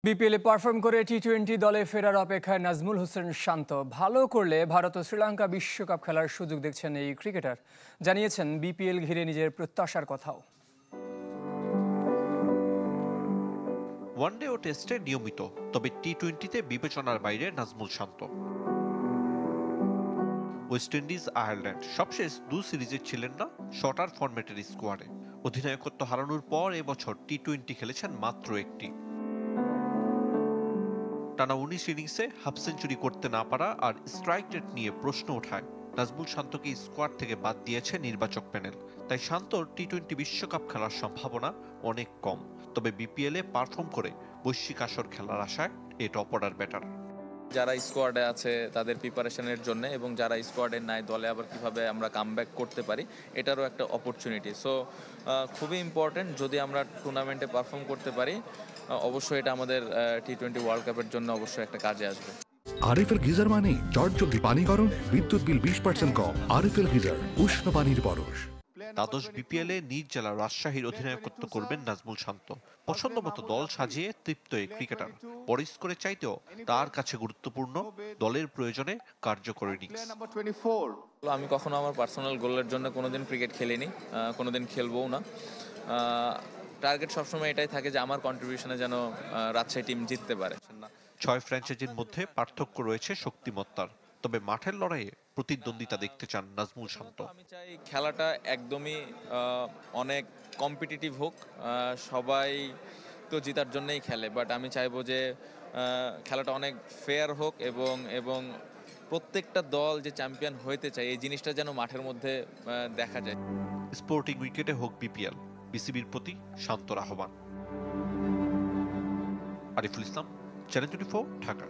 বিপিএলে পারফর্ম করে টি-20 দলে ফেরার অপেক্ষায় নাজমুল হোসেন শান্ত। ভালো করলে ভারত ও শ্রীলঙ্কা বিশ্বকাপ খেলার সুযোগ দেখছেন এই ক্রিকেটার। জানিয়েছেন বিপিএল ঘিরে নিজের প্রত্যাশার কথাও। ওয়ানডে ও টেস্টে নিয়মিত, তবে টি-20তে বিবেচনার বাইরে নাজমুল শান্ত। ওয়েস্ট ইন্ডিজ, আয়ারল্যান্ড সবশেষ 2 সিরিজে ছিলেন না শর্টার ফরম্যাটের স্কোয়াডে। অধিনায়কত্ব হারানোর পর এবছর টি-20 খেলেছেন মাত্র একটি। টানা 19 ইনিংসে হাফ সেঞ্চুরি করতে না পারা আর স্ট্রাইক রেট নিয়ে প্রশ্ন ওঠায় নাজমুল শান্তকে স্কোয়াড থেকে বাদ দিয়েছে নির্বাচক প্যানেল। তাই শান্তর টি-20 বিশ্বকাপ খেলার সম্ভাবনা অনেক কম। তবে বিপিএলে পারফর্ম করে বৈশ্বিক আসর খেলার আশায় এই টপ অর্ডার ব্যাটার। যারা স্কোয়াডে আছে তাদের প্রিপারেশনের জন্য এবং যারা স্কোয়াডে নাই দলে আবার কিভাবে আমরা কামব্যাক করতে পারি, এটারও একটা অপরচুনিটি। সো খুবই ইম্পর্টেন্ট, যদি আমরা টুর্নামেন্টে পারফর্ম করতে পারি অবশ্যই এটা আমাদের টি-20 ওয়ার্ল্ড কাপের জন্য অবশ্যই একটা কাজে আসবে। আরএফএল গিজার মানে চটজলদি পানি গরম, বিদ্যুৎ বিল 20% কম। আরএফএল গিজার, উষ্ণ পানির পরশ। দ্বাদশ বিপিএলে নিজ জেলা রাজশাহীর অধিনায়কত্ব করবেন নাজমুল শান্ত। পছন্দমতো দল সাজিয়ে তৃপ্ত এই ক্রিকেটার। বড় স্কোরে চাইতেও তার কাছে গুরুত্বপূর্ণ দলের প্রয়োজনে কার্যকর ইনিংস। আমি কখনো আমার পার্সোনাল গোলের জন্য কোনোদিন ক্রিকেট খেলিনি, কোনোদিন খেলবও না। টার্গেট সবসময় এটাই থাকে যে আমার কন্ট্রিবিউশনে যেন রাজশাহী টিম জিততে পারে। 6 ফ্র্যাঞ্চাইজির মধ্যে পার্থক্য রয়েছে শক্তিমত্তার, তবে মাঠের লড়াইয়ে প্রতিদ্বন্দ্বিতা দেখতে চান নাজমুল শান্ত। আমি চাই খেলাটা একদমই অনেক কম্পিটিটিভ হোক। সবাই তো জেতার জন্যই খেলে, বাট আমি চাইবো যে খেলাটা অনেক ফেয়ার হোক এবং প্রত্যেকটা দল যে চ্যাম্পিয়ন হইতে চায় এই জিনিসটা যেন মাঠের মধ্যে দেখা যায়। স্পোর্টিং উইকেটে হোক বিপিএল, বিসিবির প্রতি শান্তর আহ্বান। আরিফুল ইসলাম, চ্যানেল 24, ঢাকা।